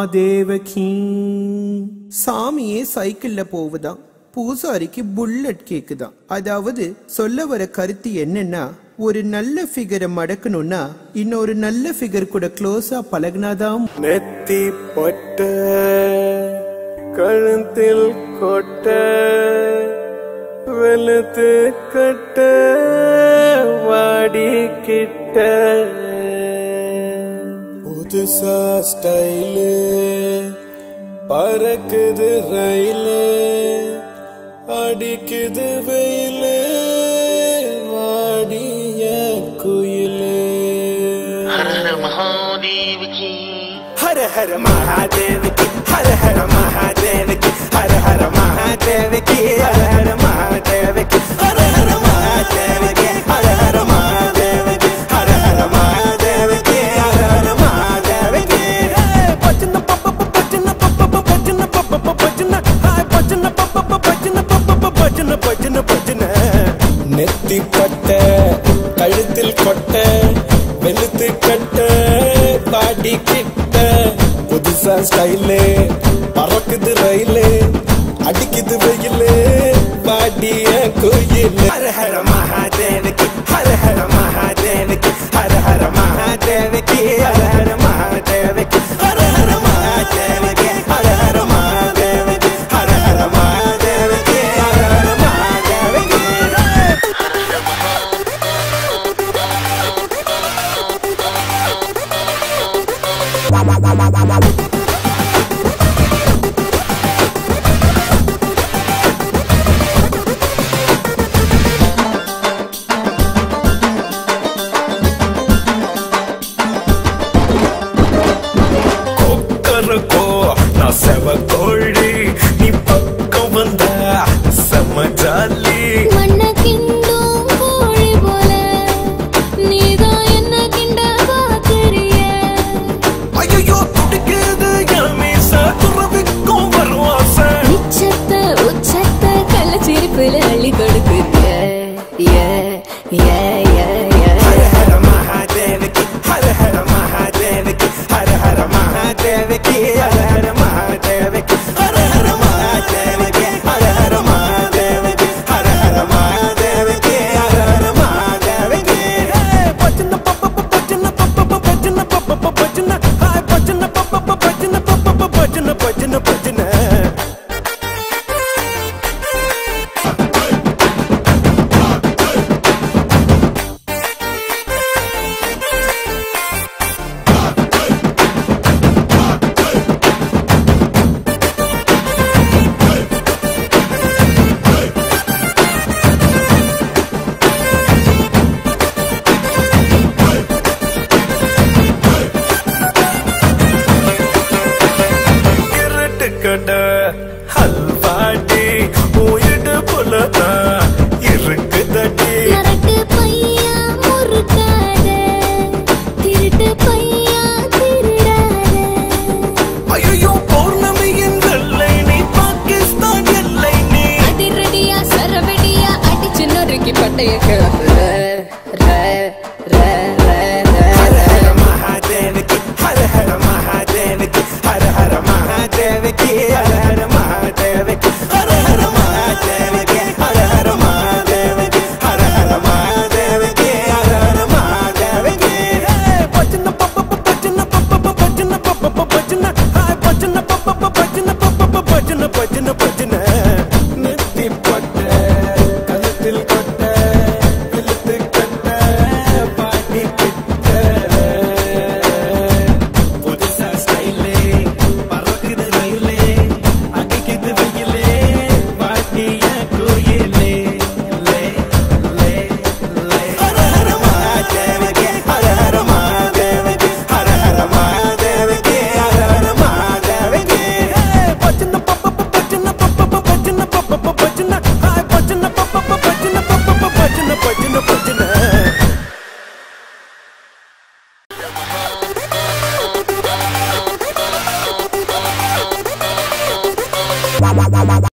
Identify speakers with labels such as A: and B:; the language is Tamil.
A: மகாதேவகி. சாமியே சைக்கிள்ல போவுதான், பூசாரிக்கு புல்லட் கேக்குதான். அதாவது சொல்ல வர கருத்து என்னன்னா, ஒரு நல்ல ஃபிகரை மடக்கணும்னா இன்னொரு நல்ல ஃபிகர் கூட க்ளோஸா பழகினாதான்.
B: நெத்தி பொட்ட கழுத்தில் கொட்ட வெளுத்து கட்ட வாடி கிட்ட புதுசா ஸ்டைலு பறக்குது ரயிலு அடிக்குது வெயிலு வாடிய குயிலு.
C: ஹர ஹர மகாதேவ கி,
B: ஹர ஹர மகாதேவ கி, ஹர ஹர மகாதேவ கி, ஹர ஹர மகாதேவ கி, ஹர ஹர மகாதேவ கி, ஹர ஹர மகாதேவ கி, ஹர ஹர மகாதேவ கி, ஹர ஹர மகாதேவ கி, ஹர ஹர மகாதேவ கி. பஜன பப்ப பஜன பப்ப பஜன பப்ப பஜன ஹாய் பஜன பப்ப பஜன பப்ப பஜன பஜன பஜன. நெத்தி பட்ட கழுத்தில் கொட்ட வெளுத்து கட்ட பாடி கிட்ட புதுசா ஸ்டைலு பறக்குது ரயிலு அடிக்குது வெயிலு பாடிய கோயில். ஹர ஹர மகாதேவகி, ஹர ஹர மகாதேவகி, ஹர ஹர மகாதேவகி, ஹர ஹர மகாதேவகி, ஹர ஹர மகாதேவகி, ஹர ஹர மகாதேவகி, ஹர ஹர மகாதேவகி, ஹர ஹர மகாதேவகி. செவக்கோழி நீ பக்கம் வந்தா செம ஜாலி.
D: மண்ண கிண்டும் கோழி போல நீதான் என்ன கிண்ட பாக்குறிய.
B: ஐயோ துடிக்குது மீச துறவிக்கும் வருவாச.
D: உச்சத்த கள்ள சிரிப்புல அள்ளி கொடுக்குறிய.
B: ஹர ஹர மகாதேவகி, ஹர ஹர மகாதேவகி, ஹர ஹர மகாதேவகி, ஹர ஹர மகாதேவகி, ஹர ஹர மகாதேவகி, ஹர ஹர மகாதேவகி, ஹர ஹர மகாதேவகி, ஹர ஹர மகாதேவகி. பஜன பப்ப பஜன பப்ப பஜன பப்ப பஜன ஹாய் பஜன பப்ப பஜன பப்ப பஜன பஜன பஜன. ஹல்வாடி உயிடு புல